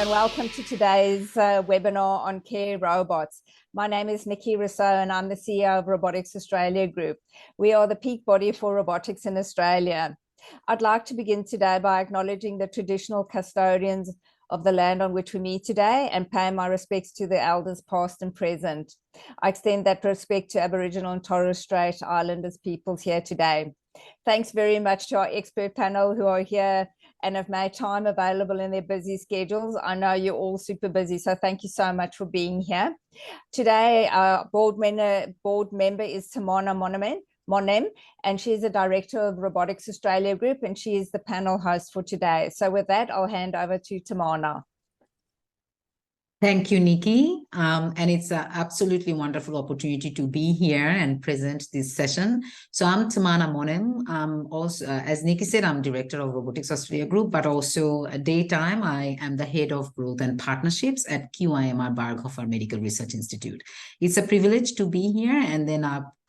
and welcome to today's webinar on care robots. My name is Nikki Rousseau and I'm the CEO of Robotics Australia Group. We are the peak body for robotics in Australia. I'd like to begin today by acknowledging the traditional custodians of the land on which we meet today and pay my respects to the elders past and present. I extend that respect to Aboriginal and Torres Strait Islanders peoples here today. Thanks very much to our expert panel who are here and have made time available in their busy schedules. I know you're all super busy, so thank you so much for being here. Today, our board member is Timana Monem, and she's the director of Robotics Australia Group, and she is the panel host for today. So with that, I'll hand over to Timana. Thank you, Nikki. And it's an absolutely wonderful opportunity to be here and present this session. So I'm Timana Monem. Also, as Nikki said, I'm director of Robotics Australia Group, but also at daytime, I am the head of growth and partnerships at QIMR Berghofer Medical Research Institute. It's a privilege to be here. And then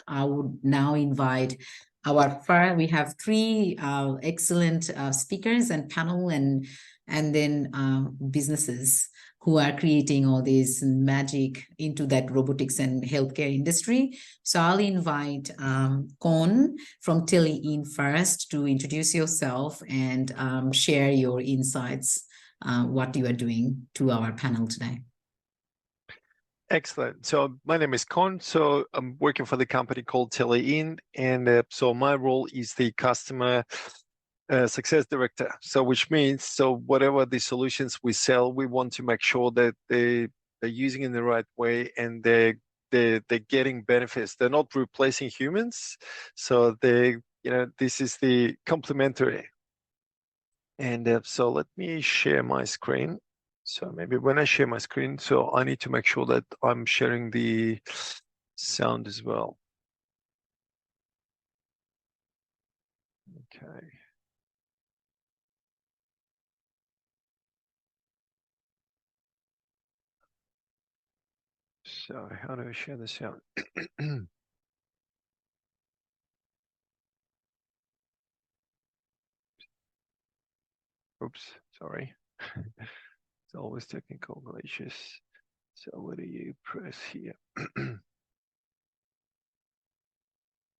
I would now invite we have three excellent speakers and panel and then businesses who are creating all this magic into that robotics and healthcare industry. So I'll invite Con from TeleIn first to introduce yourself and share your insights, what you are doing to our panel today. Excellent. So my name is Con. So I'm working for the company called TeleIn, and so my role is the customer success director. So which means, so whatever the solutions we sell, we want to make sure that they're using in the right way and they're getting benefits. They're not replacing humans. So this is the complementary. And so let me share my screen. So maybe when I share my screen, so I need to make sure that I'm sharing the sound as well. Okay. So how do I share the sound? Oops, sorry. It's always technical glitches. So what do you press here?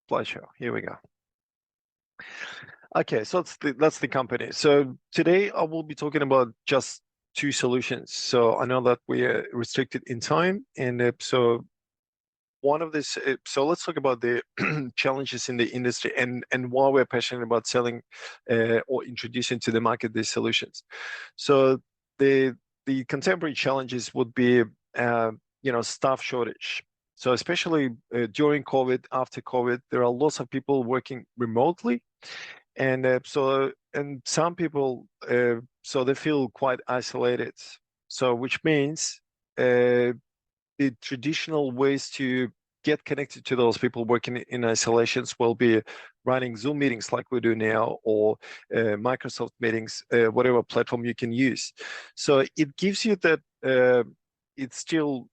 Slideshow, here we go. Okay, so that's the company. So today I will be talking about just two solutions. So I know that we are restricted in time, and so one of this. So let's talk about the challenges in the industry and why we're passionate about selling or introducing to the market these solutions. So the contemporary challenges would be staff shortage. So especially during COVID, after COVID, there are lots of people working remotely, and some people so they feel quite isolated. So which means the traditional ways to get connected to those people working in isolations will be running Zoom meetings like we do now, or Microsoft meetings, whatever platform you can use. So it gives you that it's still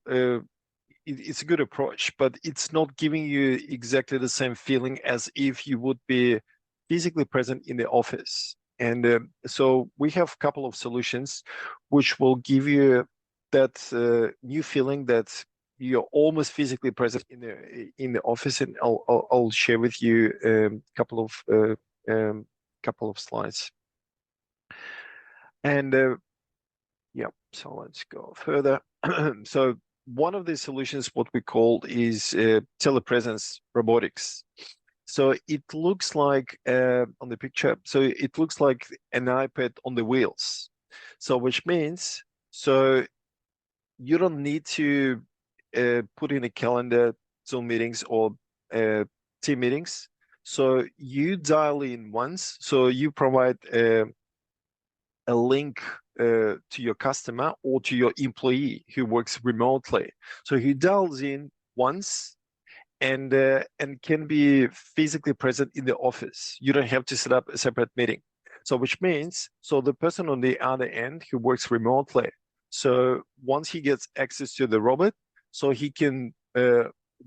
it's a good approach, but it's not giving you exactly the same feeling as if you would be physically present in the office. And so we have a couple of solutions which will give you that new feeling that you're almost physically present in the office. And I'll share with you a couple of slides. And yeah, so let's go further. So one of the solutions, what we called is telepresence robotics. So it looks like on the picture, so it looks like an iPad on the wheels. So which means, so you don't need to put in a calendar, Zoom meetings or team meetings. So you dial in once, so you provide a link to your customer or to your employee who works remotely. So he dials in once and can be physically present in the office. You don't have to set up a separate meeting. So which means, so the person on the other end who works remotely, so once he gets access to the robot, so he can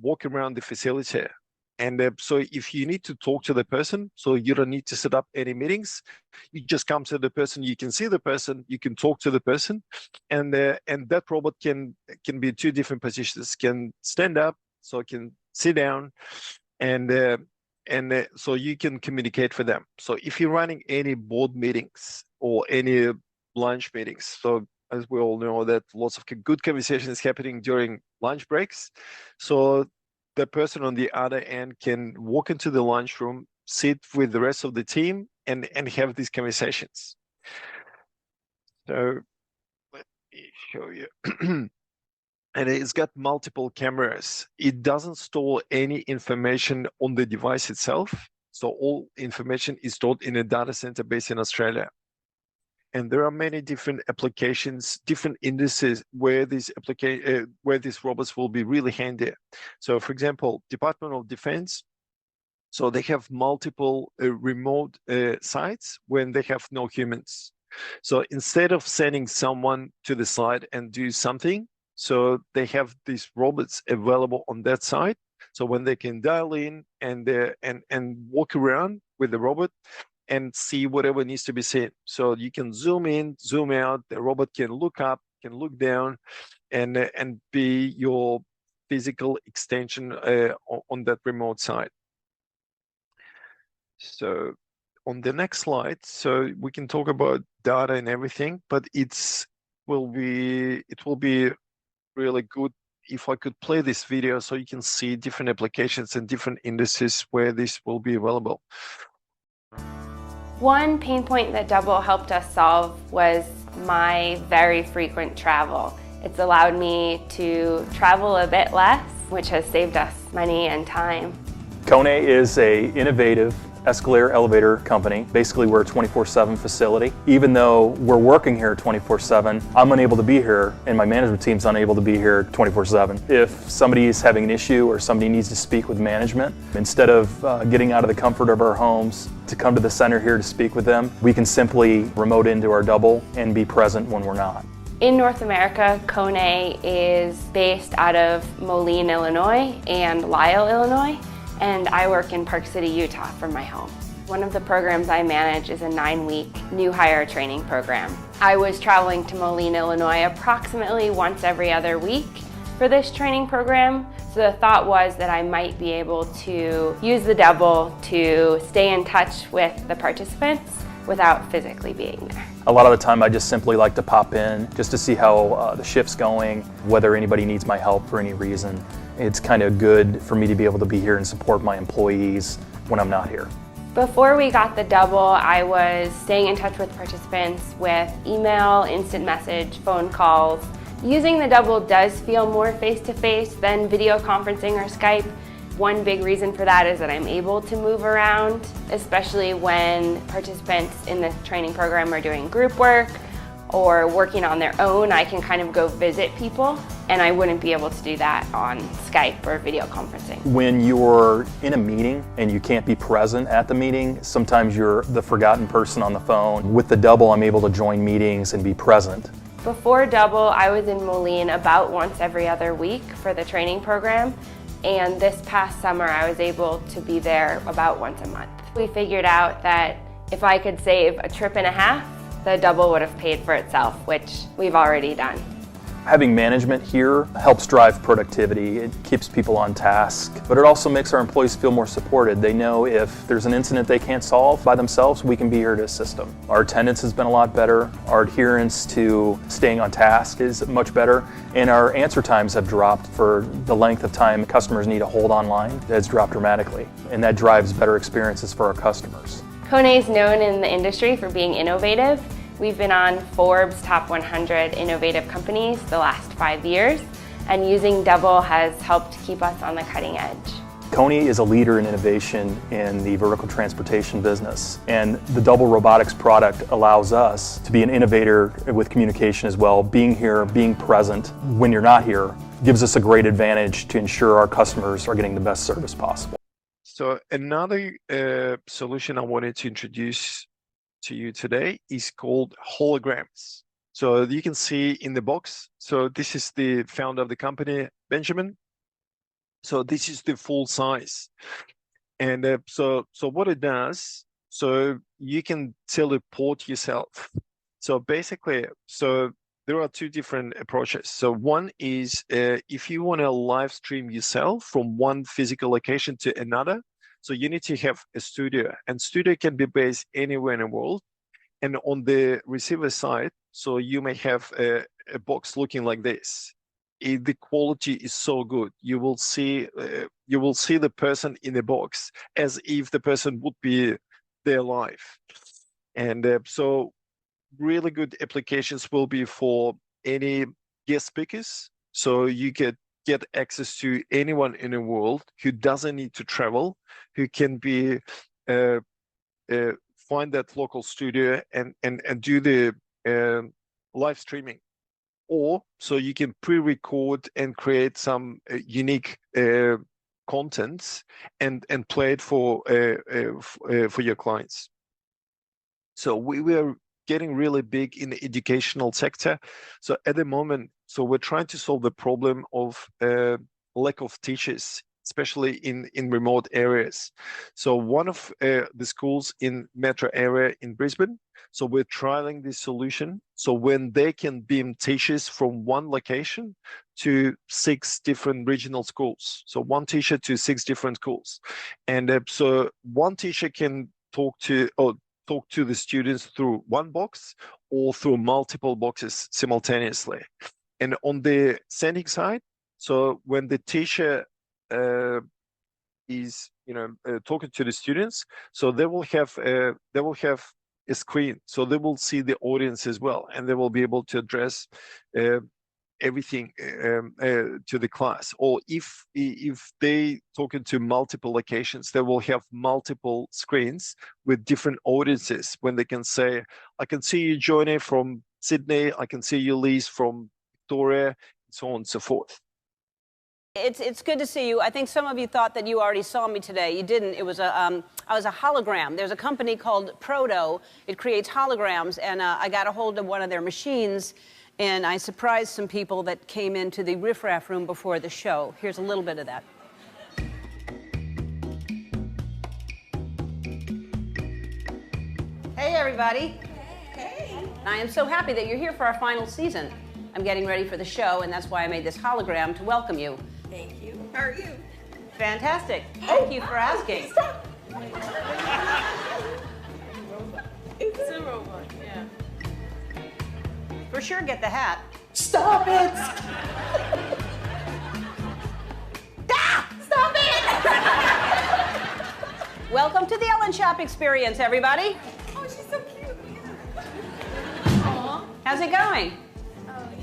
walk around the facility And so if you need to talk to the person, so you don't need to set up any meetings, you just come to the person, you can see the person, you can talk to the person, and that robot can be two different positions, can stand up, so it can sit down, and so you can communicate with them. So if you're running any board meetings or any lunch meetings, so as we all know that lots of good conversations happening during lunch breaks, so the person on the other end can walk into the lunchroom, sit with the rest of the team, and have these conversations. So let me show you. And it's got multiple cameras. It doesn't store any information on the device itself. So all information is stored in a data center based in Australia. And there are many different applications, different indices where these robots will be really handy. So for example, Department of Defense, so they have multiple remote sites when they have no humans. So instead of sending someone to the site and do something, so they have these robots available on that site. So when they can dial in and walk around with the robot and see whatever needs to be seen. So you can zoom in, zoom out, the robot can look up, can look down, and be your physical extension on that remote site. So on the next slide, so we can talk about data and everything, but it will be really good if I could play this video so you can see different applications and different indices where this will be available. One pain point that Double helped us solve was my very frequent travel. It's allowed me to travel a bit less, which has saved us money and time. Kone is an innovative escalator elevator company. Basically, we're a 24/7 facility. Even though we're working here 24/7, I'm unable to be here and my management team's unable to be here 24/7. If somebody is having an issue or somebody needs to speak with management, instead of getting out of the comfort of our homes to come to the center here to speak with them, we can simply remote into our Double and be present when we're not. In North America, Kone is based out of Moline, Illinois and Lisle, Illinois, and I work in Park City, Utah from my home. One of the programs I manage is a 9-week new hire training program. I was traveling to Moline, Illinois approximately once every other week for this training program. So the thought was that I might be able to use the Double to stay in touch with the participants without physically being there. A lot of the time I just simply like to pop in just to see how the shift's going, whether anybody needs my help for any reason. It's kind of good for me to be able to be here and support my employees when I'm not here. Before we got the Double, I was staying in touch with participants with email, instant message, phone calls. Using the Double does feel more face-to-face than video conferencing or Skype. One big reason for that is that I'm able to move around, especially when participants in the training program are doing group work or working on their own. I can kind of go visit people, and I wouldn't be able to do that on Skype or video conferencing. When you're in a meeting and you can't be present at the meeting, sometimes you're the forgotten person on the phone. With the Double, I'm able to join meetings and be present. Before Double, I was in Moline about once every other week for the training program, and this past summer I was able to be there about once a month. We figured out that if I could save a trip and a half, the Double would have paid for itself, which we've already done. Having management here helps drive productivity. It keeps people on task, but it also makes our employees feel more supported. They know if there's an incident they can't solve by themselves, we can be here to assist them. Our attendance has been a lot better. Our adherence to staying on task is much better, and our answer times have dropped for the length of time customers need to hold online. It has dropped dramatically, and that drives better experiences for our customers. Kone is known in the industry for being innovative. We've been on Forbes' Top 100 Innovative Companies the last 5 years, and using Double has helped keep us on the cutting edge. Kone is a leader in innovation in the vertical transportation business, and the Double Robotics product allows us to be an innovator with communication as well. Being here, being present when you're not here, gives us a great advantage to ensure our customers are getting the best service possible. So another solution I wanted to introduce to you today is called holograms. So you can see in the box, so this is the founder of the company, Benjamin. So this is the full size. And so what it does, so you can teleport yourself. So basically, so there are two different approaches. So one is if you want to live stream yourself from one physical location to another, so you need to have a studio, and studio can be based anywhere in the world. And on the receiver side, so you may have a box looking like this. The quality is so good. You will see the person in the box as if the person would be there live. And so really good applications will be for any guest speakers. So you get access to anyone in the world who doesn't need to travel, who can be find that local studio and do the live streaming. Or so you can pre-record and create some unique contents and play it for your clients. So we are getting really big in the educational sector. So at the moment, so we're trying to solve the problem of lack of teachers, especially in remote areas. So one of the schools in metro area in Brisbane, so we're trialing this solution. So when they can beam teachers from one location to 6 different regional schools. So one teacher to 6 different schools. And so one teacher can talk to the students through one box or through multiple boxes simultaneously. And on the sending side, so when the teacher is talking to the students, so they will have a screen, so they will see the audience as well, and they will be able to address everything to the class. Or if they talking to multiple locations, they will have multiple screens with different audiences when they can say, I can see you, Johnny, from Sydney, I can see you, Lise, from Victoria, and so on and so forth. It's good to see you. I think some of you thought that you already saw me today. You didn't. It was I was a hologram. There's a company called Proto. It creates holograms, and I got a hold of one of their machines, and I surprised some people that came into the riffraff room before the show. Here's a little bit of that. Hey, everybody. Hey. I am so happy that you're here for our final season. I'm getting ready for the show, and that's why I made this hologram to welcome you. Thank you. How are you? Fantastic. Thank you for asking. It's a robot, yeah. For sure, get the hat. Stop it! Stop it! Welcome to the Ellen Shop experience, everybody. Oh, she's so cute. How's it going?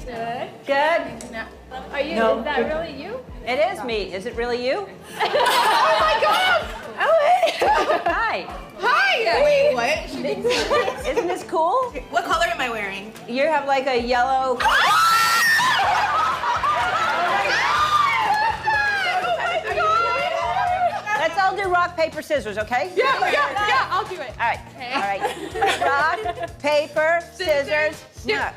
Good. Good. No. Are you? No. Is that really you? It is me. Is it really you? Oh my God! Oh, Hi. hi! Wait, what? She thinks Isn't this cool? What color am I wearing? You have like a yellow. Let's all do rock, paper, scissors, okay? Yeah, I'll do it. All right. All right. Rock, paper, scissors, snap.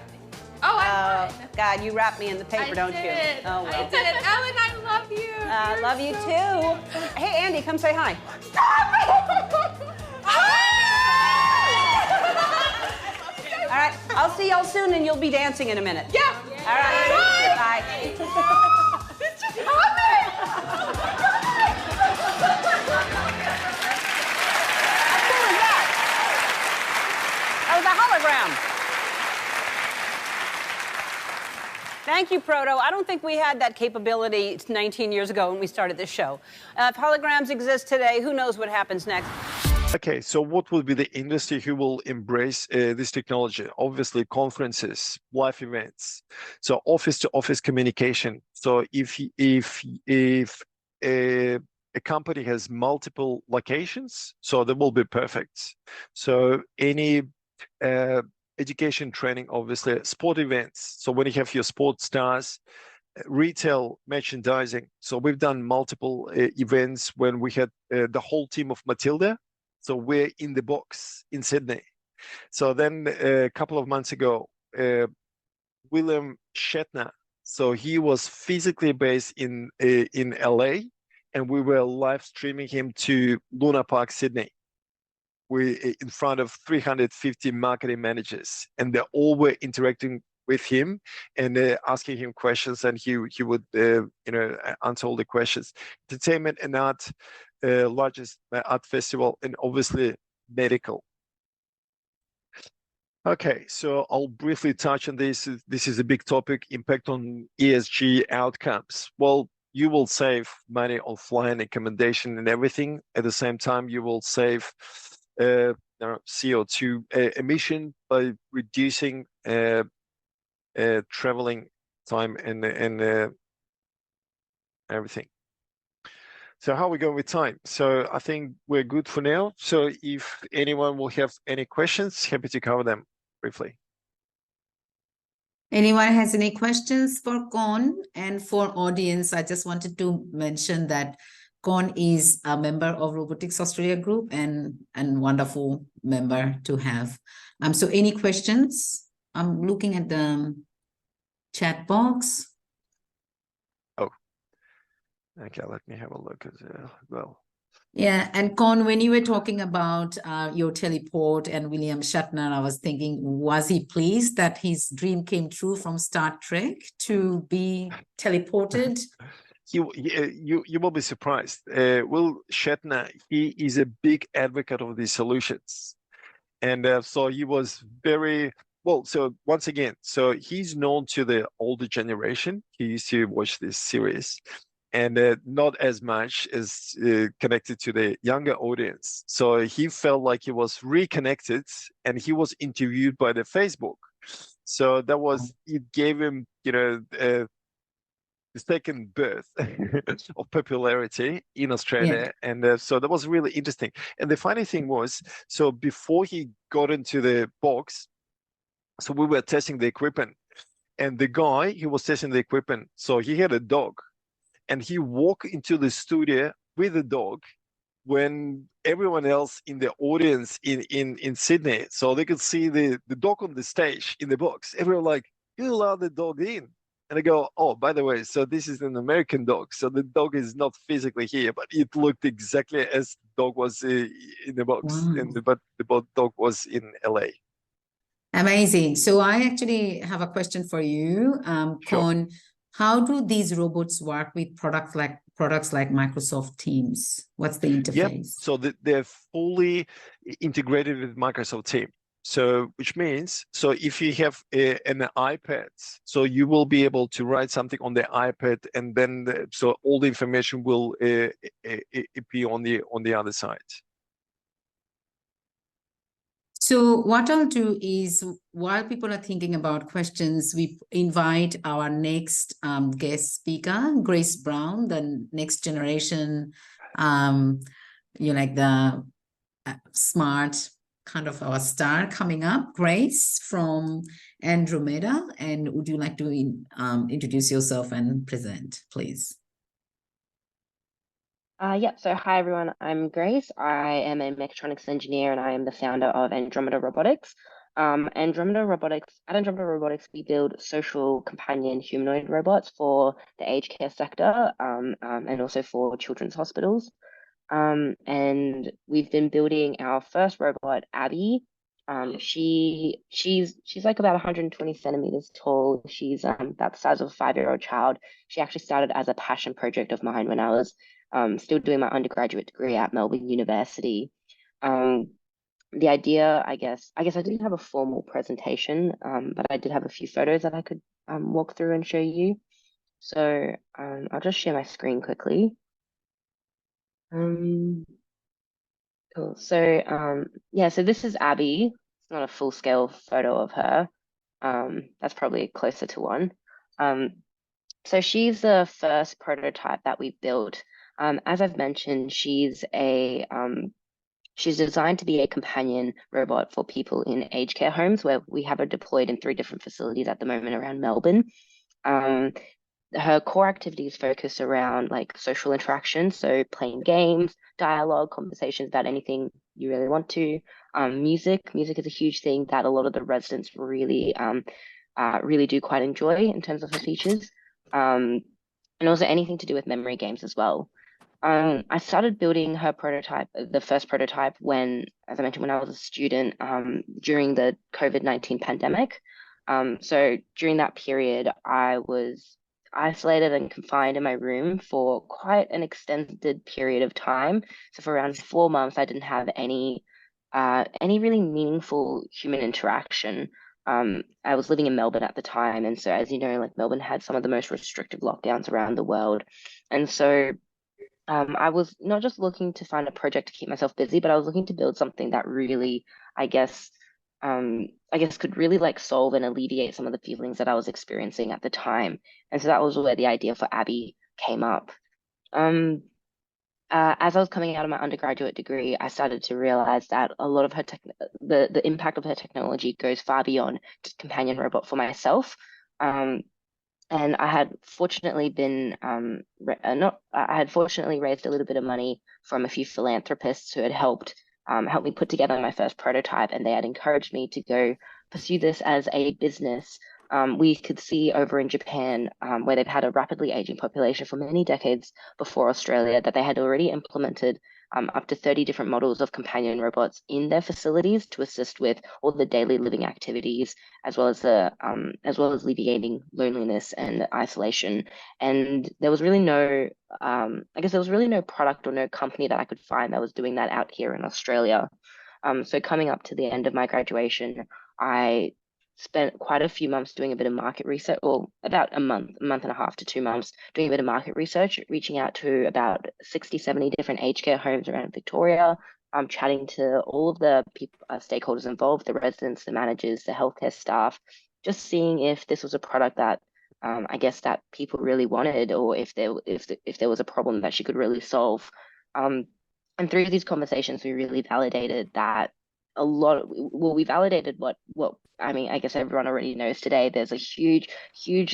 Oh, I won. God, you wrap me in the paper, I don't did you? it. Oh, well. I did it. Ellen, I love you. I love you too. Hey, Andy, come say hi. All right, I'll see y'all soon, and you'll be dancing in a minute. Yeah. All right. Bye. This just happened. How cool is that? That was a hologram. Thank you, Proto. I don't think we had that capability 19 years ago when we started this show. If holograms exist today, who knows what happens next? Okay, so what will be the industry who will embrace this technology? Obviously, conferences, live events, so office-to-office communication. So if a company has multiple locations, so they will be perfect. So any education training, obviously, sport events. So when you have your sports stars, retail merchandising. So we've done multiple events when we had the whole team of Matilda. So we're in the box in Sydney. So then a couple of months ago, William Shatner. So he was physically based in LA, and we were live streaming him to Luna Park, Sydney. We in front of 350 marketing managers, and they all were interacting with him and asking him questions, and he would answer all the questions. Entertainment and art, largest art festival, and obviously medical. Okay, so I'll briefly touch on this. This is a big topic: impact on ESG outcomes. Well, you will save money on flying, accommodation, and everything. At the same time, you will save CO2 emission by reducing traveling time and everything. So how are we going with time? So I think we're good for now. So if anyone will have any questions, happy to cover them briefly. Anyone has any questions for Con? And for audience, I just wanted to mention that Con is a member of Robotics Australia Group and wonderful member to have. So any questions? I'm looking at the chat box. Oh, okay, let me have a look as well. Yeah, and Con, when you were talking about your teleport and William Shatner, I was thinking, was he pleased that his dream came true from Star Trek to be teleported? You will be surprised. Will Shatner, he is a big advocate of these solutions. And so he was very, well, so once again, so he's known to the older generation. He used to watch this series, and not as much as connected to the younger audience. So he felt like he was reconnected, and he was interviewed by the Facebook. So that was, it gave him, the second birth of popularity in Australia. Yeah. And so that was really interesting. And the funny thing was, so before he got into the box, so we were testing the equipment, and the guy, he was testing the equipment. So he had a dog, and he walked into the studio with the dog when everyone else in the audience in Sydney, so they could see the dog on the stage in the box. Everyone like, you allow the dog in. And I go, oh, by the way, so this is an American dog. So the dog is not physically here, but it looked exactly as the dog was in the box. Wow. But the dog was in LA. Amazing. So I actually have a question for you, Con. How do these robots work with products like Microsoft Teams? What's the interface? Yep. So they're fully integrated with Microsoft Teams. So, which means, so if you have an iPad, so you will be able to write something on the iPad, and then so all the information will appear on the other side. So what I'll do is, while people are thinking about questions, we invite our next guest speaker, Grace Brown, the next generation, like the smart kind of our star coming up, Grace from Andromeda. And would you like to introduce yourself and present, please? So hi everyone, I'm Grace. I am a mechatronics engineer and I am the founder of Andromeda Robotics. At Andromeda Robotics, we build social companion humanoid robots for the aged care sector and also for children's hospitals. And we've been building our first robot, Abby. She's like about 120 centimeters tall. She's about the size of a 5-year-old child. She actually started as a passion project of mine when I was still doing my undergraduate degree at Melbourne University. The idea, I guess I didn't have a formal presentation, but I did have a few photos that I could walk through and show you. So I'll just share my screen quickly. Cool. So so this is Abby. It's not a full-scale photo of her. That's probably closer to one. So she's the first prototype that we built. As I've mentioned, she's designed to be a companion robot for people in aged care homes, where we have her deployed in 3 different facilities at the moment around Melbourne. Her core activities focus around like social interaction, so playing games, dialogue, conversations about anything you really want to. Music is a huge thing that a lot of the residents really do quite enjoy in terms of her features. And also anything to do with memory games as well. I started building her prototype, the first prototype, when, as I mentioned, when I was a student during the COVID-19 pandemic. So during that period, I was isolated and confined in my room for quite an extended period of time. So for around 4 months, I didn't have any really meaningful human interaction. I was living in Melbourne at the time, and so as you know, like Melbourne had some of the most restrictive lockdowns around the world, and so I was not just looking to find a project to keep myself busy, but I was looking to build something that really, I guess, could really like solve and alleviate some of the feelings that I was experiencing at the time. And so that was where the idea for Abby came up. As I was coming out of my undergraduate degree, I started to realize that a lot of her the impact of her technology goes far beyond just companion robot for myself. And I had fortunately I had fortunately raised a little bit of money from a few philanthropists who had helped me put together my first prototype, and they had encouraged me to go pursue this as a business. We could see over in Japan, where they've had a rapidly aging population for many decades before Australia, that they had already implemented up to 30 different models of companion robots in their facilities to assist with all the daily living activities, as well as alleviating loneliness and isolation. And there was really no, there was really no product or no company that I could find that was doing that out here in Australia. So coming up to the end of my graduation, I spent quite a few months doing a bit of market research, or about a month and a half to 2 months, doing a bit of market research, reaching out to about 60, 70 different aged care homes around Victoria, chatting to all of the people, stakeholders involved, the residents, the managers, the healthcare staff, just seeing if this was a product that that people really wanted, or if there was a problem that she could really solve. And through these conversations, we really validated that we validated what I guess everyone already knows today. There's a huge,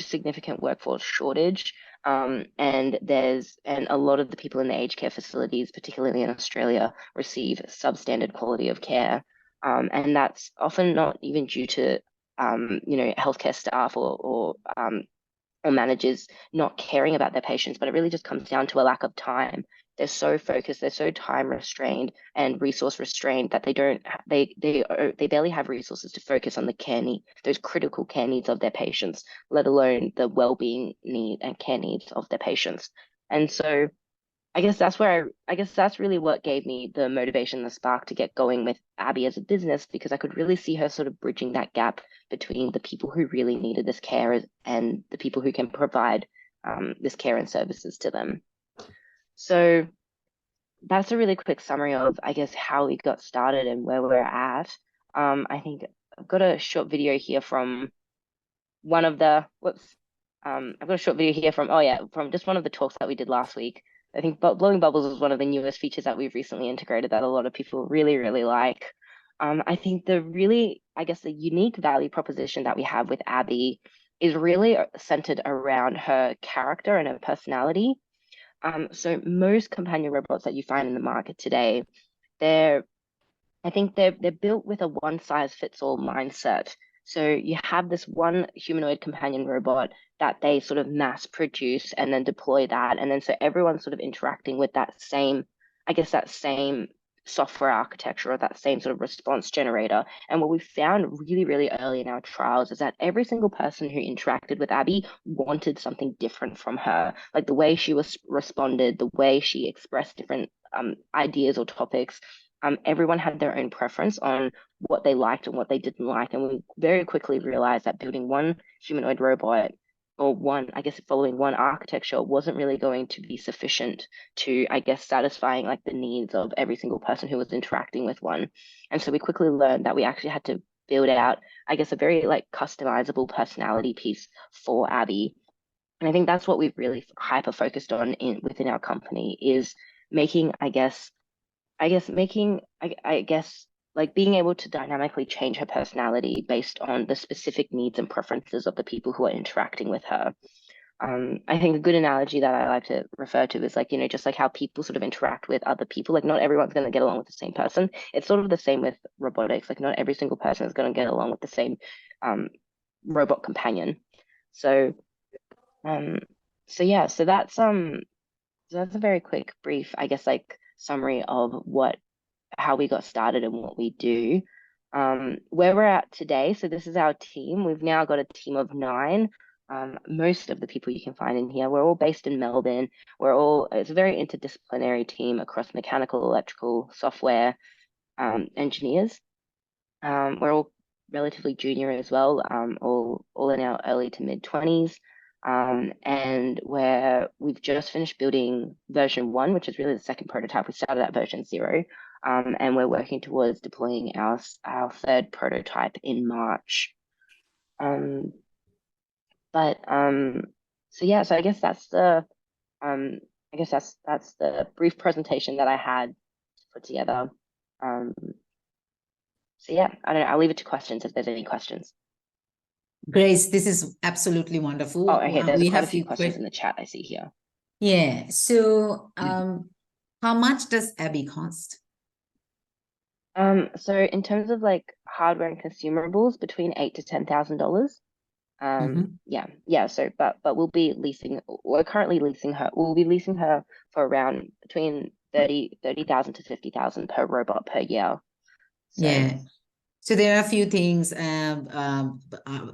significant workforce shortage. And a lot of the people in the aged care facilities, particularly in Australia, receive substandard quality of care. And that's often not even due to, healthcare staff or managers not caring about their patients, but it really just comes down to a lack of time. They're so focused, they're so time restrained and resource restrained that they barely have resources to focus on the care need, those critical care needs of their patients, let alone the well-being need and care needs of their patients. And so I guess that's really what gave me the motivation, the spark to get going with Abby as a business, because I could really see her sort of bridging that gap between the people who really needed this care and the people who can provide this care and services to them. So that's a really quick summary of, I guess, how we got started and where we're at. I think I've got a short video here from one of the, I've got a short video here from just one of the talks that we did last week. I think blowing bubbles is one of the newest features that we've recently integrated that a lot of people really, really like. I think the unique value proposition that we have with Abby is really centered around her character and her personality. So most companion robots that you find in the market today, they're built with a one-size-fits-all mindset. So you have this one humanoid companion robot that they sort of mass produce and then deploy that. And then so everyone's sort of interacting with that same software architecture, or that same sort of response generator. And what we found really, really early in our trials is that every single person who interacted with Abby wanted something different from her. Like the way she responded, the way she expressed different ideas or topics. Everyone had their own preference on what they liked and what they didn't like. And we very quickly realized that building one humanoid robot, or following one architecture, wasn't really going to be sufficient to, satisfying like the needs of every single person who was interacting with one. And so we quickly learned that we actually had to build out, a very like customizable personality piece for Abby. And I think that's what we've really hyper focused on within our company, is making, like being able to dynamically change her personality based on the specific needs and preferences of the people who are interacting with her. I think a good analogy that I like to refer to is just like how people sort of interact with other people. Like not everyone's going to get along with the same person. It's sort of the same with robotics. Like not every single person is going to get along with the same robot companion. So that's that's a very quick, brief, I guess, like summary of how we got started and what we do. Where we're at today, so this is our team. We've now got a team of 9. Most of the people you can find in here, we're all based in Melbourne. It's a very interdisciplinary team across mechanical, electrical, software, engineers. We're all relatively junior as well, all in our early to mid 20s. And we've just finished building version 1, which is really the second prototype. We started at version 0, and we're working towards deploying our 3rd prototype in March. So yeah, so I guess that's the that's the brief presentation that I had to put together. So yeah, I don't know. I'll leave it to questions if there's any questions. Grace, this is absolutely wonderful. Oh, okay. There's We quite have a few questions que- in the chat I see here. Yeah. So, how much does Abby cost? So in terms of like hardware and consumables, between $8,000 to $10,000. Yeah. So, but we're currently leasing her. We'll be leasing her for around between 30,000 to 50,000 per robot per year. So, Yeah. So there are a few things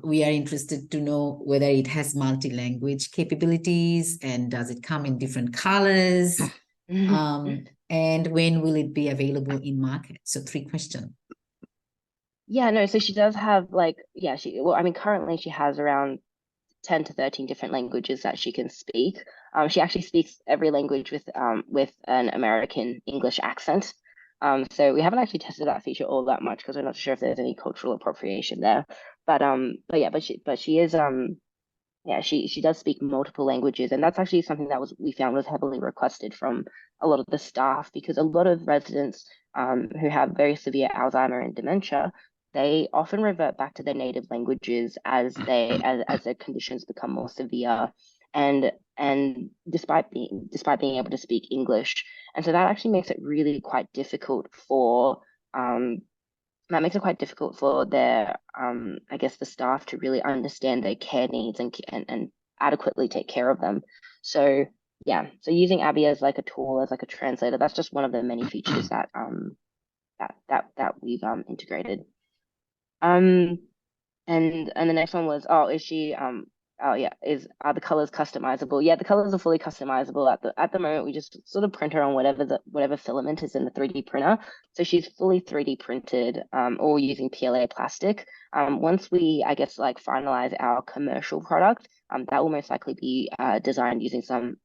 we are interested to know whether it has multi-language capabilities, and does it come in different colors? And when will it be available in market? So 3 questions. Yeah, no, so she does have currently she has around 10 to 13 different languages that she can speak. She actually speaks every language with an American English accent. So we haven't actually tested that feature all that much because we're not sure if there's any cultural appropriation there. She does speak multiple languages, and that's actually something that we found was heavily requested from a lot of the staff, because a lot of residents who have very severe Alzheimer and dementia, they often revert back to their native languages as their conditions become more severe, and despite being able to speak English. And so that actually makes it really quite difficult for their I guess the staff to really understand their care needs and adequately take care of them. So yeah, so using Abby as like a tool, as like a translator, that's just one of the many features that we've integrated. And the next one was, are the colors customizable? Yeah, the colors are fully customizable. At the moment, we just sort of print her on whatever filament is in the 3D printer. So she's fully 3D printed, all using PLA plastic. Once we, I guess, like finalize our commercial product, that will most likely be designed using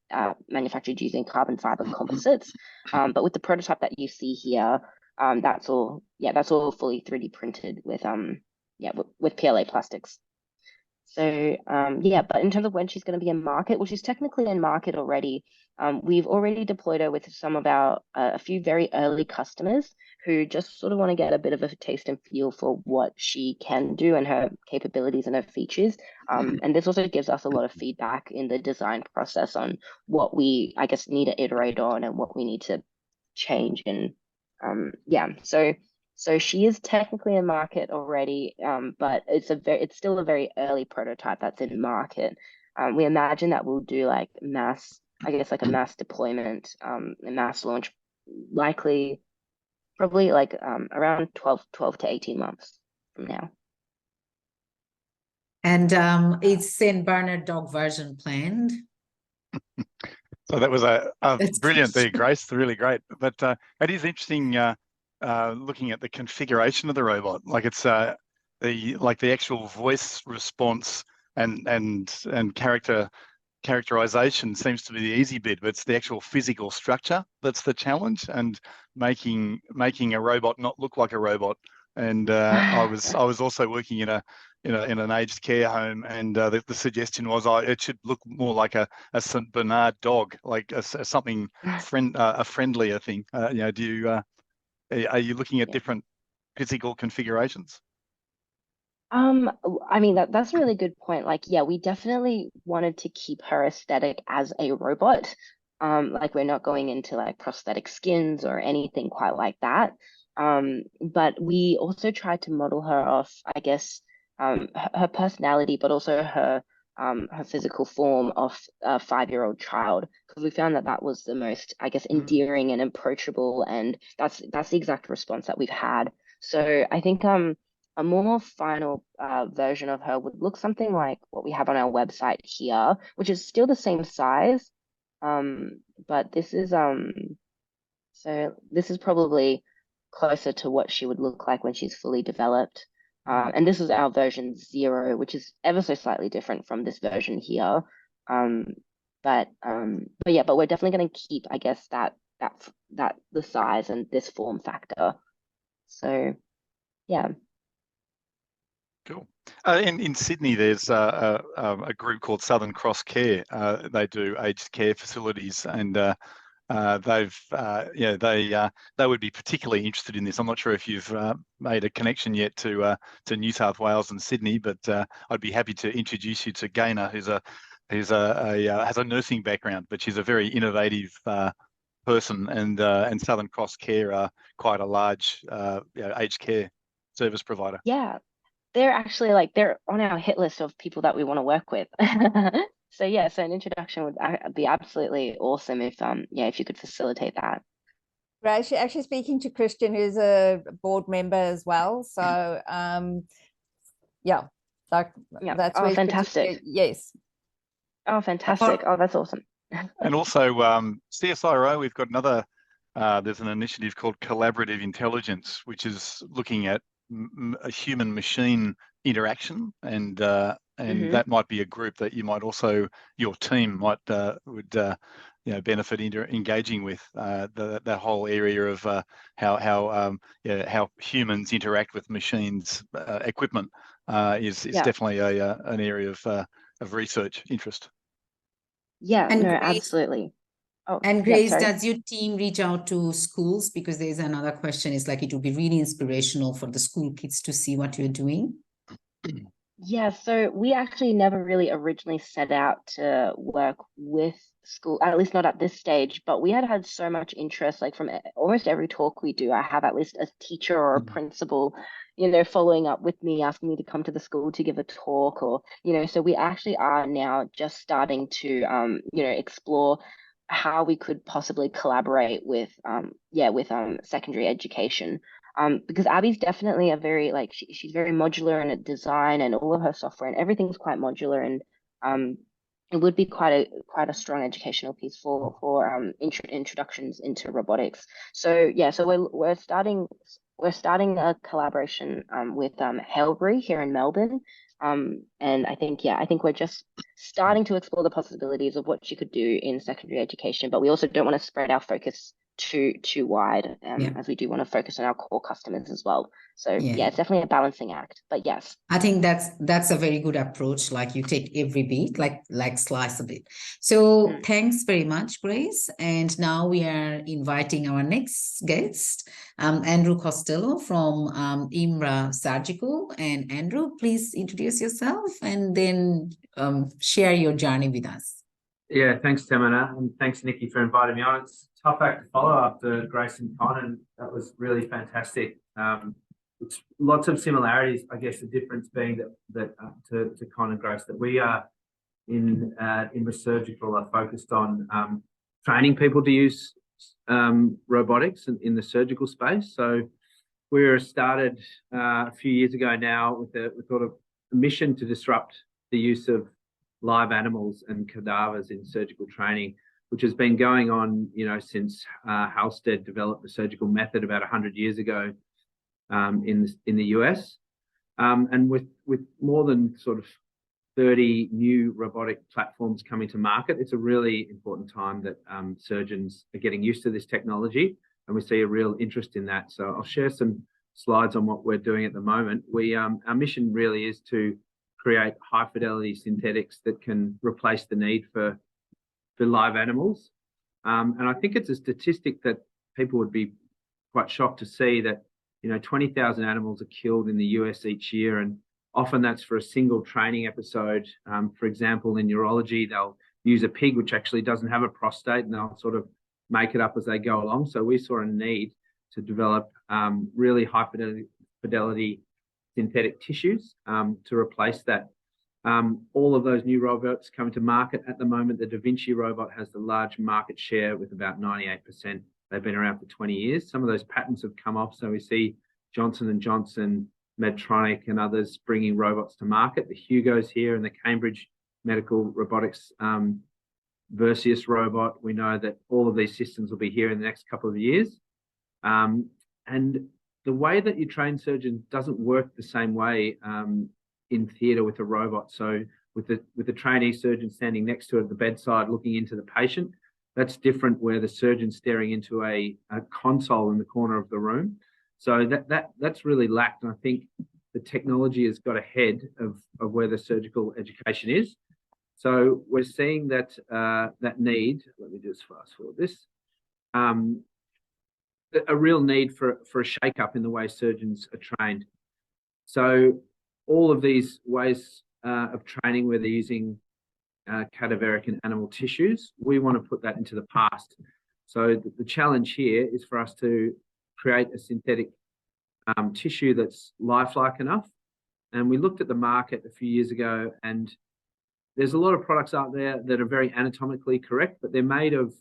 manufactured using carbon fiber composites. But with the prototype that you see here, that's all fully 3D printed with PLA plastics. So but in terms of when she's going to be in market, well, she's technically in market already. We've already deployed her with some of our a few very early customers who just sort of want to get a bit of a taste and feel for what she can do and her capabilities and her features. And this also gives us a lot of feedback in the design process on what we, I guess, need to iterate on and what we need to change. And so she is technically in market already, but it's still a very early prototype that's in market. We imagine that we'll do like a mass deployment, a mass launch, probably like around 12 to 18 months from now. And it's St. Bernard dog version planned. So that was a brilliant there, Grace. Really great. But it is interesting looking at the configuration of the robot. Like it's the actual voice response and characterization seems to be the easy bit, but it's the actual physical structure that's the challenge, and making a robot not look like a robot. And I was also working in an aged care home, and the suggestion was it should look more like a St. Bernard dog, like something a friendlier thing. Are you looking at different physical configurations? I mean, that's a really good point. Like, yeah, we definitely wanted to keep her aesthetic as a robot. Like we're not going into like prosthetic skins or anything quite like that. But we also tried to model her off, I guess, her personality, but also her her physical form of a 5-year-old child, because we found that that was the most, I guess, endearing and approachable, and that's the exact response that we've had. So I think a more final version of her would look something like what we have on our website here, which is still the same size, but this is so this is probably closer to what she would look like when she's fully developed. And this is our version 0, which is ever so slightly different from this version here. But we're definitely going to keep, I guess, that the size and this form factor. So, yeah. Cool. In Sydney, there's a group called Southern Cross Care. They do aged care facilities, and they would be particularly interested in this. I'm not sure if you've made a connection yet to New South Wales and Sydney, but I'd be happy to introduce you to Gaynor, who's has a nursing background, but she's a very innovative person, and Southern Cross Care are quite a large aged care service provider. Yeah, they're actually they're on our hit list of people that we want to work with. So yeah, so an introduction would be absolutely awesome if you could facilitate that. We're actually speaking to Christian, who's a board member as well. So that's oh, fantastic. Yes. Oh, fantastic. Oh, that's awesome. And also CSIRO, we've got another, there's an initiative called Collaborative Intelligence, which is looking at a human-machine interaction, and that might be a group that you might also, your team might would benefit engaging with. That whole area of how humans interact with machines, equipment is definitely an area of research interest. Yeah, And no, Grace, absolutely. Oh, and Grace, sorry. does your team reach out to schools? Because there's another question. It's like it would be really inspirational for the school kids to see what you're doing. Yeah, so we actually never really originally set out to work with school, at least not at this stage, but we had so much interest, like from almost every talk we do, I have at least a teacher or a principal, following up with me, asking me to come to the school to give a talk, or, so we actually are now just starting to, explore how we could possibly collaborate with secondary education. Because Abby's definitely a very she's very modular in design, and all of her software and everything's quite modular, and it would be quite a strong educational piece for introductions into robotics. So yeah, so we're starting a collaboration with Hailbury here in Melbourne, and I think we're just starting to explore the possibilities of what she could do in secondary education, but we also don't want to spread our focus too wide, as we do want to focus on our core customers as well. So it's definitely a balancing act, but yes, I think that's a very good approach. Like you take every bit, like slice a bit. So thanks very much, Grace. And now we are inviting our next guest, Andrew Costello from IMRA Surgical. And Andrew, please introduce yourself and then share your journey with us. Yeah, thanks, Tamana, and thanks, Nikki, for inviting me on. It's a tough act to follow after Grace and Con, and that was really fantastic. It's lots of similarities, I guess. The difference being that to Con and Grace, that we are in Surgical are focused on training people to use robotics in the surgical space. So we were started a few years ago now with a mission to disrupt the use of live animals and cadavers in surgical training, which has been going on, since Halstead developed the surgical method about 100 years ago in the US. And with more than sort of 30 new robotic platforms coming to market, it's a really important time that surgeons are getting used to this technology, and we see a real interest in that. So I'll share some slides on what we're doing at the moment. Our mission really is to create high fidelity synthetics that can replace the need for live animals. And I think it's a statistic that people would be quite shocked to see that, 20,000 animals are killed in the US each year. And often that's for a single training episode. For example, in urology, they'll use a pig which actually doesn't have a prostate, and they'll sort of make it up as they go along. So we saw a need to develop really high fidelity synthetic tissues to replace that. All of those new robots coming to market at the moment. The Da Vinci robot has the large market share with about 98%. They've been around for 20 years. Some of those patents have come off, so we see Johnson & Johnson, Medtronic and others bringing robots to market. The Hugo's here and the Cambridge Medical Robotics Versius robot. We know that all of these systems will be here in the next couple of years. And the way that you train surgeons doesn't work the same way in theatre with a robot. So with the trainee surgeon standing next to it at the bedside looking into the patient, that's different where the surgeon's staring into a console in the corner of the room. So that's really lacked. And I think the technology has got ahead of where the surgical education is. So we're seeing that that need, let me just fast forward this, a real need for a shake-up in the way surgeons are trained. So all of these ways of training where they're using cadaveric and animal tissues, we want to put that into the past. So the challenge here is for us to create a synthetic tissue that's lifelike enough. And we looked at the market a few years ago, and there's a lot of products out there that are very anatomically correct, but they're made of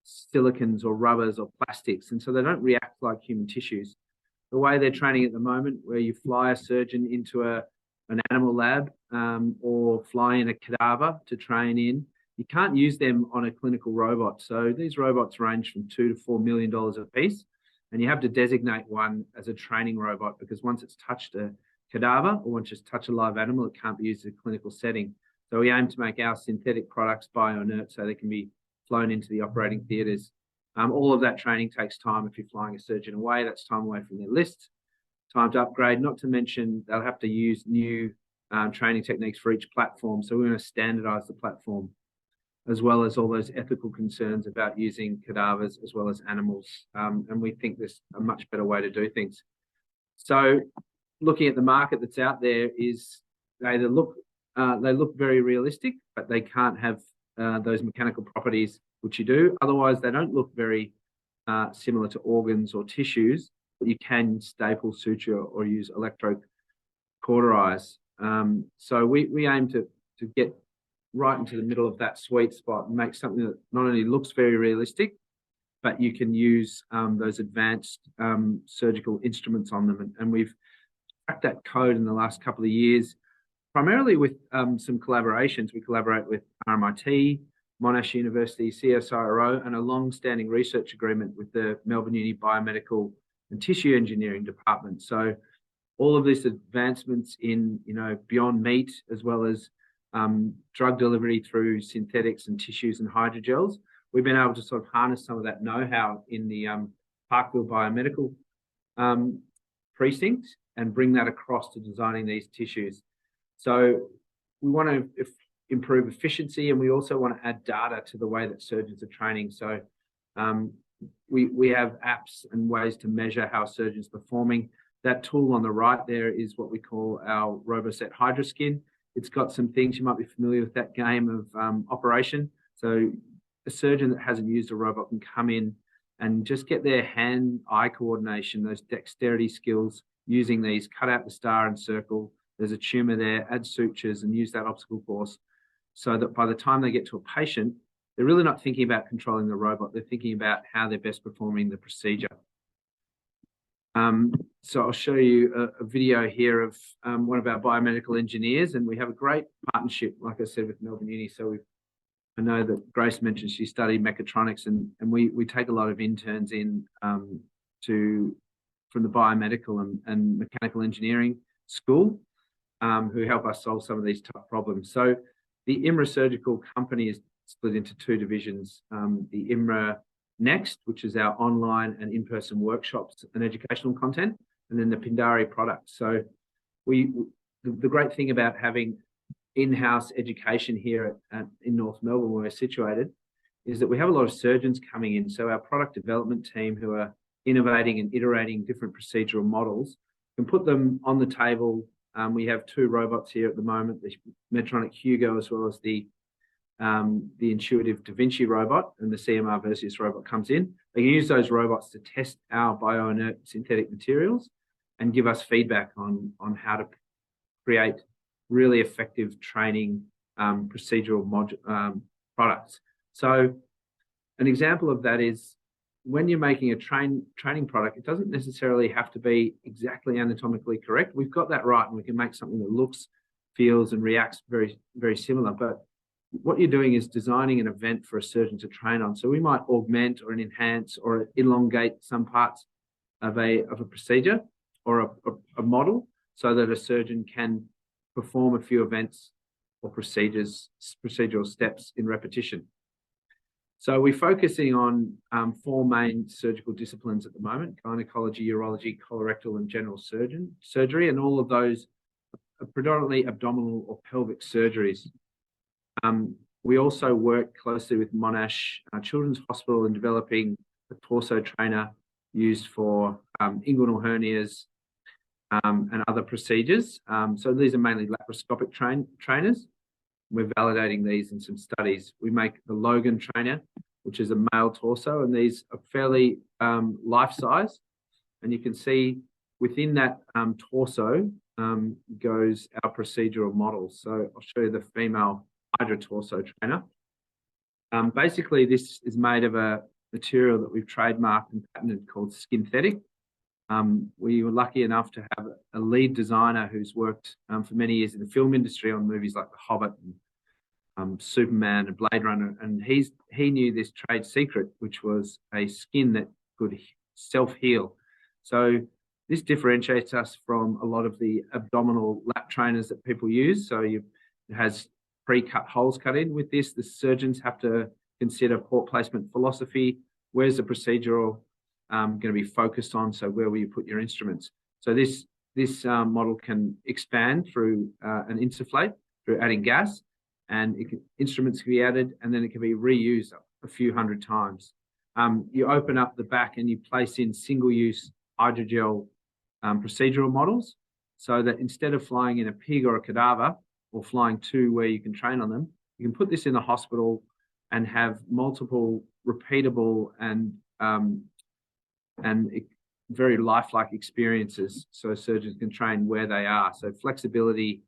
silicons or rubbers or plastics, and so they don't react like human tissues. The way they're training at the moment, where you fly a surgeon into an animal lab or fly in a cadaver to train in, you can't use them on a clinical robot. So these robots range from $2 to $4 million a piece, and you have to designate one as a training robot, because once it's touched a cadaver or once it's touched a live animal, it can't be used in a clinical setting. So we aim to make our synthetic products bio-inert so they can be flown into the operating theatres. All of that training takes time. If you're flying a surgeon away, that's time away from their list, time to upgrade, not to mention they'll have to use new training techniques for each platform. So we're going to standardise the platform, as well as all those ethical concerns about using cadavers as well as animals. And we think there's a much better way to do things. So looking at the market that's out there is they look very realistic, but they can't have those mechanical properties which you do. Otherwise, they don't look very similar to organs or tissues, but you can staple, suture, or use electrocauterize. So we aim to get right into the middle of that sweet spot and make something that not only looks very realistic, but you can use those advanced surgical instruments on them. And we've cracked that code in the last couple of years, primarily with some collaborations. We collaborate with RMIT, Monash University, CSIRO, and a long-standing research agreement with the Melbourne Uni Biomedical and Tissue Engineering Department. So all of these advancements in, beyond meat, as well as drug delivery through synthetics and tissues and hydrogels, we've been able to sort of harness some of that know-how in the Parkville Biomedical precinct and bring that across to designing these tissues. So we want to improve efficiency, and we also want to add data to the way that surgeons are training. So we have apps and ways to measure how surgeons are performing. That tool on the right there is what we call our RoboSet HydroSkin. It's got some things, you might be familiar with that game of Operation. So a surgeon that hasn't used a robot can come in and just get their hand-eye coordination, those dexterity skills using these, cut out the star and circle. There's a tumor there, add sutures and use that obstacle course, so that by the time they get to a patient, they're really not thinking about controlling the robot. They're thinking about how they're best performing the procedure. So I'll show you a video here of one of our biomedical engineers, and we have a great partnership, like I said, with Melbourne Uni. So I know that Grace mentioned she studied mechatronics, and we take a lot of interns in from the biomedical and mechanical engineering school who help us solve some of these tough problems. So the IMRA Surgical company is split into two divisions, the IMRA Next, which is our online and in-person workshops and educational content, and then the Pindari product. So the great thing about having in-house education here in North Melbourne, where we're situated, is that we have a lot of surgeons coming in. So our product development team, who are innovating and iterating different procedural models, can put them on the table. We have two robots here at the moment, the Medtronic Hugo, as well as the intuitive Da Vinci robot, and the CMR Versius robot comes in. They can use those robots to test our bio-inert synthetic materials and give us feedback on how to create really effective training procedural products. So an example of that is when you're making a training product, it doesn't necessarily have to be exactly anatomically correct. We've got that right, and we can make something that looks, feels, and reacts very, very similar. But what you're doing is designing an event for a surgeon to train on. So we might augment or enhance or elongate some parts of a procedure or a model so that a surgeon can perform a few events or procedural steps in repetition. So we're focusing on 4 main surgical disciplines at the moment: gynecology, urology, colorectal, and general surgery, and all of those are predominantly abdominal or pelvic surgeries. We also work closely with Monash Children's Hospital in developing a torso trainer used for inguinal hernias and other procedures. So these are mainly laparoscopic trainers. We're validating these in some studies. We make the Logan trainer, which is a male torso, and these are fairly life-size. And you can see within that torso goes our procedural model. So I'll show you the female Hydra torso trainer. Basically, this is made of a material that we've trademarked and patented called Skinthetic. We were lucky enough to have a lead designer who's worked for many years in the film industry on movies like The Hobbit and Superman and Blade Runner, and he knew this trade secret, which was a skin that could self-heal. So this differentiates us from a lot of the abdominal lap trainers that people use. So it has pre-cut holes cut in. With this, the surgeons have to consider port placement philosophy. Where's the procedural going to be focused on? So where will you put your instruments? So this model can expand through an insufflate, through adding gas, and instruments can be added, and then it can be reused a few hundred times. You open up the back and you place in single-use hydrogel procedural models, so that instead of flying in a pig or a cadaver, or flying 2 where you can train on them, you can put this in the hospital and have multiple repeatable and very lifelike experiences, so surgeons can train where they are. So flexibility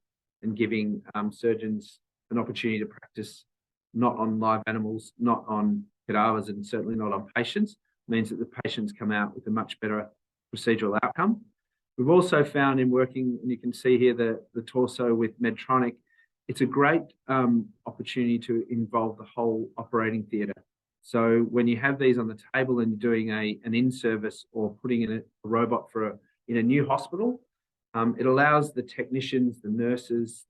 and giving surgeons an opportunity to practice not on live animals, not on cadavers, and certainly not on patients, means that the patients come out with a much better procedural outcome. We've also found in working, and you can see here the torso with Medtronic, it's a great opportunity to involve the whole operating theatre. So when you have these on the table and you're doing an in-service or putting in a robot in a new hospital, it allows the technicians, the nurses,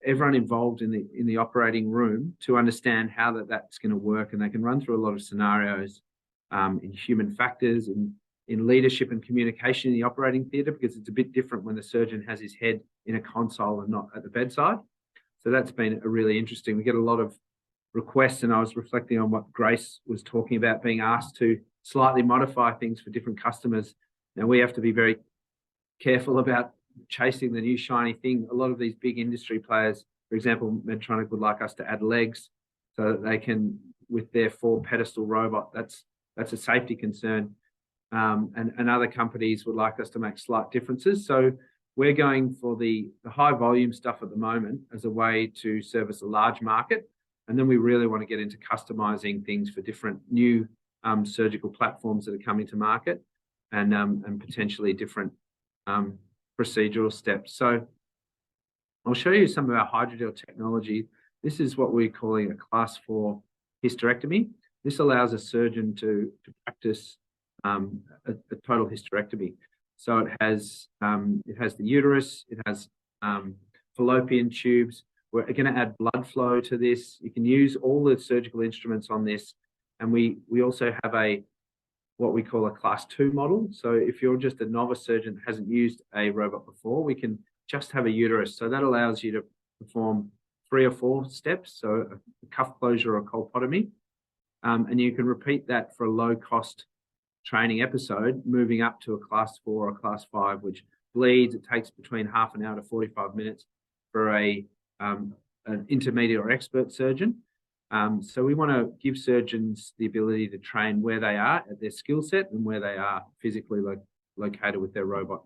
everyone involved in the operating room to understand how that's going to work, and they can run through a lot of scenarios in human factors, in leadership and communication in the operating theatre, because it's a bit different when the surgeon has his head in a console and not at the bedside. So that's been a really interesting. We get a lot of requests, and I was reflecting on what Grace was talking about, being asked to slightly modify things for different customers. Now, we have to be very careful about chasing the new shiny thing. A lot of these big industry players, for example, Medtronic, would like us to add legs so that they can, with their 4-pedestal robot, that's a safety concern. And other companies would like us to make slight differences. So we're going for the high volume stuff at the moment as a way to service a large market. And then we really want to get into customizing things for different new surgical platforms that are coming to market, and potentially different procedural steps. So I'll show you some of our hydrogel technology. This is what we're calling a class 4 hysterectomy. This allows a surgeon to practice a total hysterectomy. So it has the uterus, it has fallopian tubes. We're going to add blood flow to this. You can use all the surgical instruments on this, and we also have what we call a class 2 model. So if you're just a novice surgeon that hasn't used a robot before, we can just have a uterus. So that allows you to perform 3 or 4 steps, so a cuff closure or a colpotomy, and you can repeat that for a low-cost training episode, moving up to a class 4 or a class 5, which bleeds. It takes between half an hour to 45 minutes for an intermediate or expert surgeon. So we want to give surgeons the ability to train where they are at their skill set and where they are physically located with their robot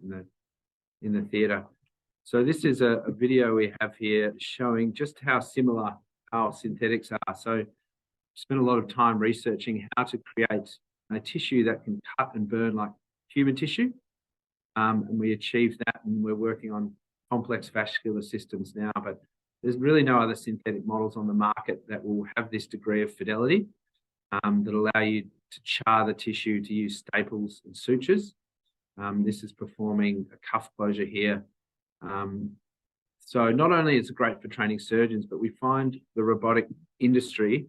in the theatre. So this is a video we have here showing just how similar our synthetics are. So spent a lot of time researching how to create a tissue that can cut and burn like human tissue. And we achieved that, and we're working on complex vascular systems now, but there's really no other synthetic models on the market that will have this degree of fidelity, that allow you to char the tissue to use staples and sutures. This is performing a cuff closure here. So not only is it great for training surgeons, but we find the robotic industry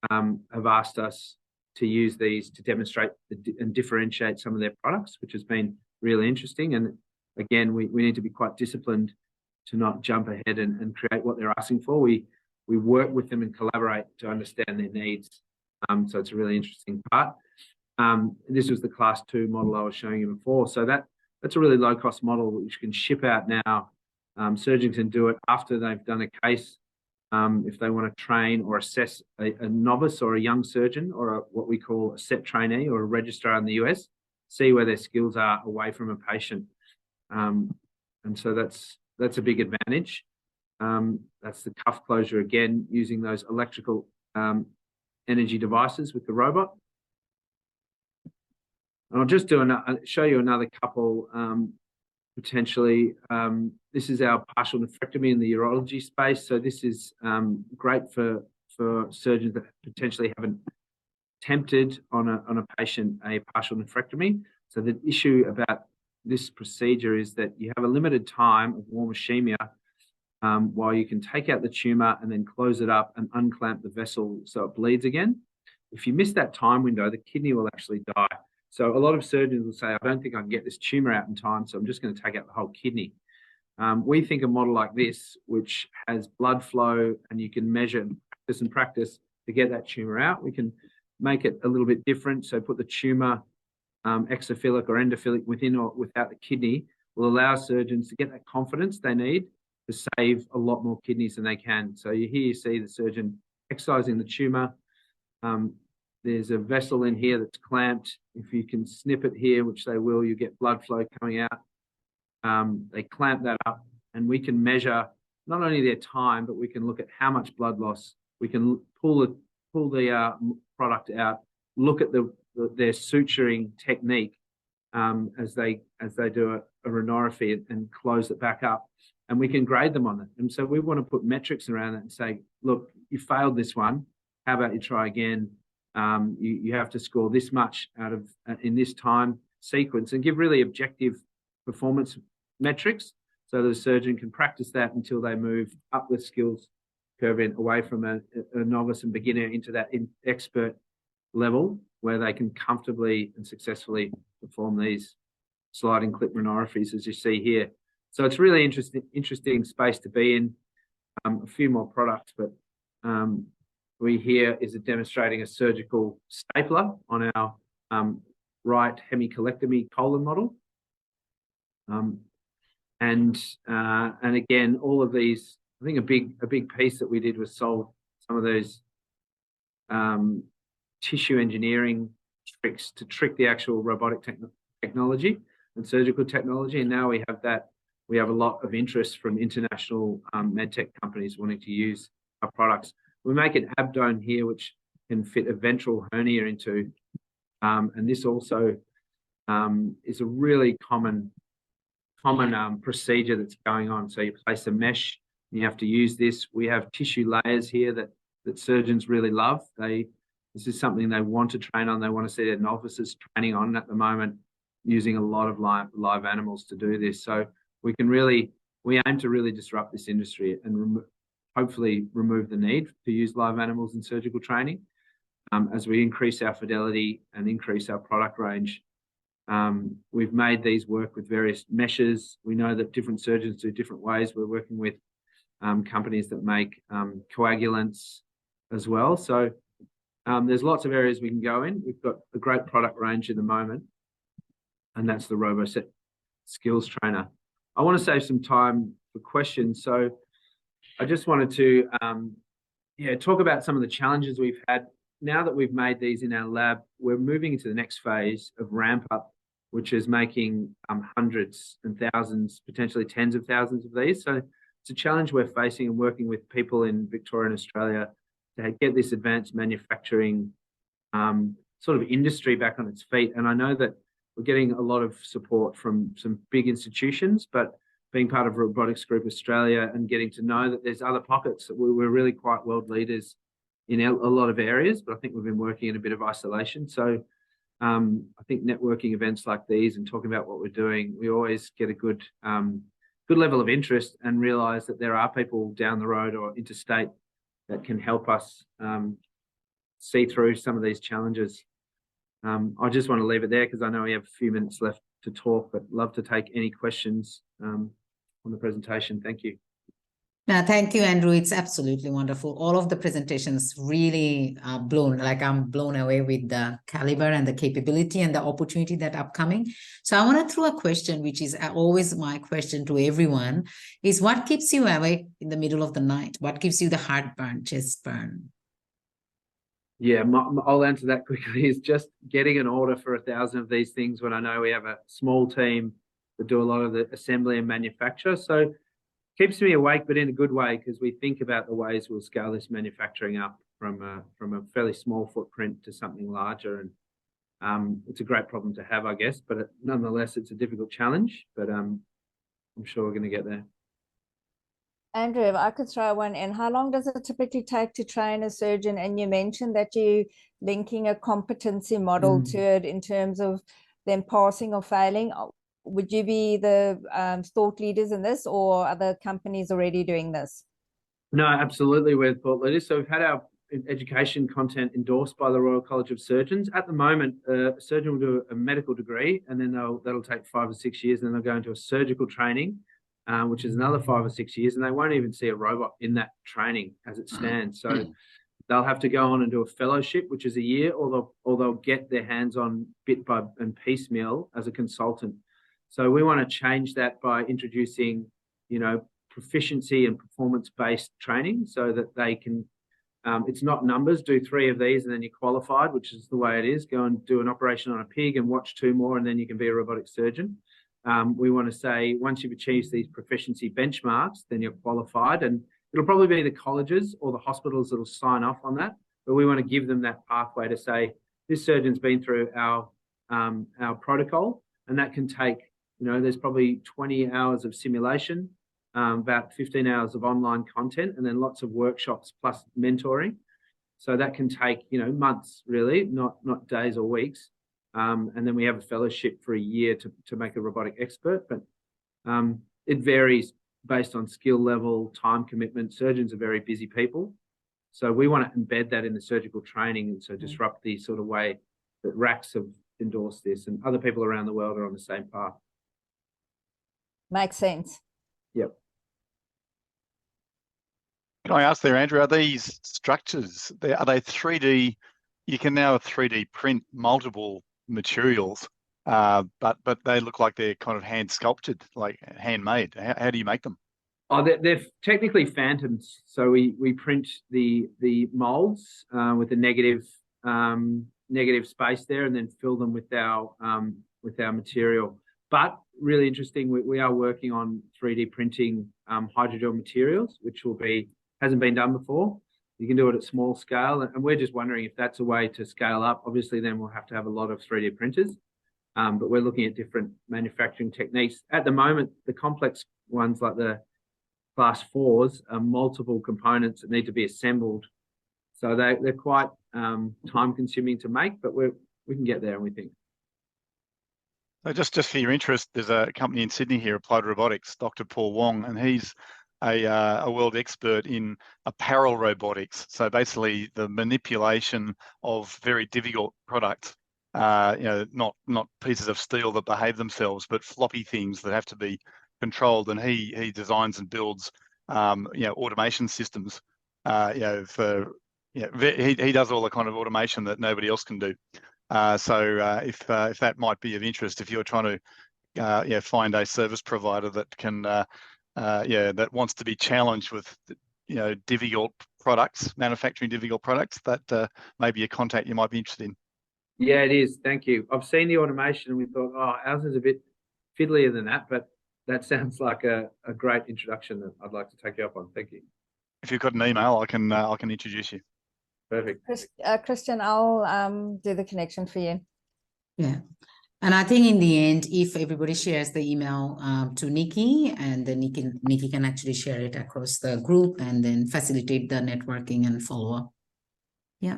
have asked us to use these to demonstrate and differentiate some of their products, which has been really interesting. And again, we need to be quite disciplined to not jump ahead and create what they're asking for. We work with them and collaborate to understand their needs. So it's a really interesting part. This was the Class 2 model I was showing you before. So that's a really low-cost model which can ship out now. Surgeons can do it after they've done a case. If they want to train or assess a novice or a young surgeon, or what we call a set trainee or a registrar in the US, see where their skills are away from a patient. And so that's a big advantage. That's the cuff closure again, using those electrical energy devices with the robot. And I'll just show you another couple potentially. This is our partial nephrectomy in the urology space. So this is great for surgeons that potentially haven't attempted on a patient a partial nephrectomy. So the issue about this procedure is that you have a limited time of warm ischemia while you can take out the tumor and then close it up and unclamp the vessel so it bleeds again. If you miss that time window, the kidney will actually die. So a lot of surgeons will say, I don't think I can get this tumor out in time, so I'm just going to take out the whole kidney. We think a model like this, which has blood flow and you can measure and practice to get that tumor out, we can make it a little bit different. So put the tumor exophilic or endophilic within or without the kidney, will allow surgeons to get that confidence they need to save a lot more kidneys than they can. So here you see the surgeon excising the tumor. There's a vessel in here that's clamped. If you can snip it here, which they will, you get blood flow coming out. They clamp that up, and we can measure not only their time, but we can look at how much blood loss. We can pull the product out, look at their suturing technique as they do a rhinorrhaphy and close it back up, and we can grade them on it. And so we want to put metrics around it and say, look, you failed this one. How about you try again? You have to score this much out of in this time sequence, and give really objective performance metrics so the surgeon can practice that until they move up the skills curve away from a novice and beginner into that expert level where they can comfortably and successfully perform these sliding clip rhinorrhaphies as you see here. So it's really interesting space to be in. A few more products, but we here is demonstrating a surgical stapler on our right hemicolectomy colon model. And again, all of these, I think a big piece that we did was solve some of those tissue engineering tricks to trick the actual robotic technology and surgical technology. And now we have that. We have a lot of interest from international medtech companies wanting to use our products. We make an abdome here, which can fit a ventral hernia into, and this also is a really common procedure that's going on. So you place a mesh, and you have to use this. We have tissue layers here that surgeons really love. This is something they want to train on. They want to see their novices training on at the moment, using a lot of live animals to do this. So we aim to really disrupt this industry and hopefully remove the need to use live animals in surgical training as we increase our fidelity and increase our product range. We've made these work with various meshes. We know that different surgeons do different ways. We're working with companies that make coagulants as well. So there's lots of areas we can go in. We've got a great product range at the moment, and that's the RoboSet Skills Trainer. I want to save some time for questions. So I just wanted to talk about some of the challenges we've had. Now that we've made these in our lab, we're moving into the next phase of ramp up which is making hundreds and thousands, potentially tens of thousands of these. So it's a challenge we're facing and working with people in Victoria and Australia to get this advanced manufacturing sort of industry back on its feet. And I know that we're getting a lot of support from some big institutions, but being part of Robotics Group Australia and getting to know that there's other pockets that we're really quite world leaders in a lot of areas, but I think we've been working in a bit of isolation. So I think networking events like these and talking about what we're doing, we always get a good level of interest and realize that there are people down the road or interstate that can help us see through some of these challenges. I just want to leave it there because I know we have a few minutes left to talk, but love to take any questions on the presentation. Thank you. No, thank you, Andrew. It's absolutely wonderful. All of the presentations really I'm blown away with the caliber and the capability and the opportunity that upcoming. So I want to throw a question, which is always my question to everyone, is what keeps you awake in the middle of the night? What gives you the heartburn, chest burn? Yeah, I'll answer that quickly. Is just getting an order for 1,000 of these things when I know we have a small team that do a lot of the assembly and manufacture. So keeps me awake, but in a good way, because we think about the ways we'll scale this manufacturing up from a fairly small footprint to something larger. And it's a great problem to have, I guess, but nonetheless, it's a difficult challenge, but I'm sure we're going to get there. Andrew, if I could throw one in, how long does it typically take to train a surgeon? And you mentioned that you're linking a competency model to it in terms of them passing or failing. Would you be the thought leaders in this, or are other companies already doing this? No, absolutely, we're thought leaders. So we've had our education content endorsed by the Royal College of Surgeons. At the moment, a surgeon will do a medical degree, and then that'll take 5 or 6 years, and then they'll go into a surgical training, which is another 5 or 6 years, and they won't even see a robot in that training as it stands. So they'll have to go on and do a fellowship, which is a year, or they'll get their hands on bit by and piecemeal as a consultant. So we want to change that by introducing, proficiency and performance-based training so that they can, it's not numbers, do 3 of these and then you're qualified, which is the way it is. Go and do an operation on a pig and watch 2 more and then you can be a robotic surgeon. We want to say once you've achieved these proficiency benchmarks, then you're qualified, and it'll probably be the colleges or the hospitals that'll sign off on that. But we want to give them that pathway to say, this surgeon's been through our protocol, and that can take, there's probably 20 hours of simulation, about 15 hours of online content, and then lots of workshops plus mentoring. So that can take, months really, not days or weeks. And then we have a fellowship for a year to make a robotic expert, but it varies based on skill level, time commitment. Surgeons are very busy people. So we want to embed that in the surgical training, and so disrupt the sort of way that RACs have endorsed this, and other people around the world are on the same path. Makes sense. Yep. Can I ask there, Andrew, are these structures, are they 3D? You can now 3D print multiple materials, but they look like they're kind of hand sculpted, like handmade. How do you make them? Oh, they're technically phantoms. So we print the molds with a negative space there, and then fill them with our material. But really interesting, we are working on 3D printing hydrogel materials, which hasn't been done before. You can do it at small scale, and we're just wondering if that's a way to scale up. Obviously, then we'll have to have a lot of 3D printers, but we're looking at different manufacturing techniques. At the moment, the complex ones like the Class 4s are multiple components that need to be assembled. So they're quite time-consuming to make, but we can get there, and we think. So just for your interest, there's a company in Sydney here, Applied Robotics, Dr. Paul Wong, and he's a world expert in apparel robotics. So basically the manipulation of very difficult products, not pieces of steel that behave themselves, but floppy things that have to be controlled. And he designs and builds, automation systems. He does all the kind of automation that nobody else can do. So if that might be of interest, if you're trying to find a service provider that can that wants to be challenged with difficult products, manufacturing difficult products, that may be a contact you might be interested in. Yeah, it is. Thank you. I've seen the automation and we thought, oh, ours is a bit fiddlier than that, but that sounds like a great introduction that I'd like to take you up on. Thank you. If you've got an email, I can introduce you. Perfect. Christian, I'll do the connection for you. Yeah. And I think in the end, if everybody shares the email to Nikki, and then Nikki can actually share it across the group and then facilitate the networking and follow up. Yeah.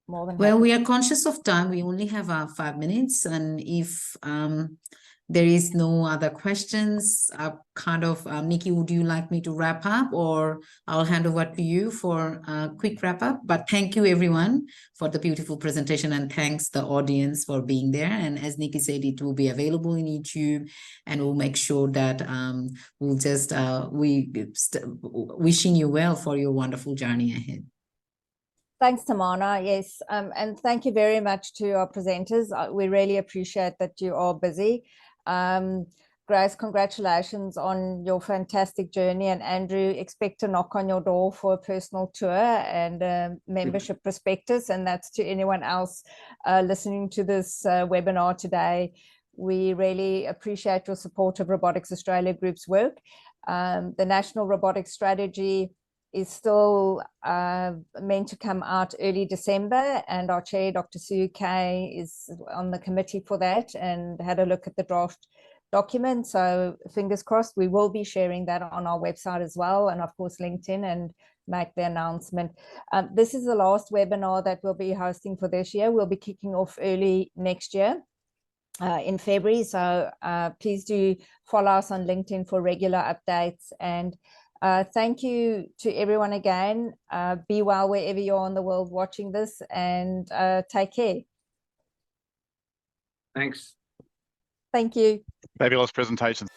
More than Well, happy. we are conscious of time. We only have 5 minutes. And if there is no other questions, Nikki, would you like me to wrap up, or I'll hand over to you for a quick wrap up? But thank you everyone for the beautiful presentation, and thanks the audience for being there. And as Nikki said, it will be available in YouTube, and we'll make sure that we'll just wishing you well for your wonderful journey ahead. Thanks, Tamana. Yes, and thank you very much to our presenters. We really appreciate that you are busy. Grace, congratulations on your fantastic journey, and Andrew, expect to knock on your door for a personal tour and a membership prospectus, and that's to anyone else listening to this webinar today. We really appreciate your support of Robotics Australia Group's work. The National Robotics Strategy is still meant to come out early December, and our chair, Dr. Sue Kay, is on the committee for that and had a look at the draft document. So fingers crossed, we will be sharing that on our website as well, and of course LinkedIn, and make the announcement. This is the last webinar that we'll be hosting for this year. We'll be kicking off early next year in February. So please do follow us on LinkedIn for regular updates. And thank you to everyone again. Be well wherever you are in the world watching this, and take care. Thanks. Thank you. Fabulous presentation.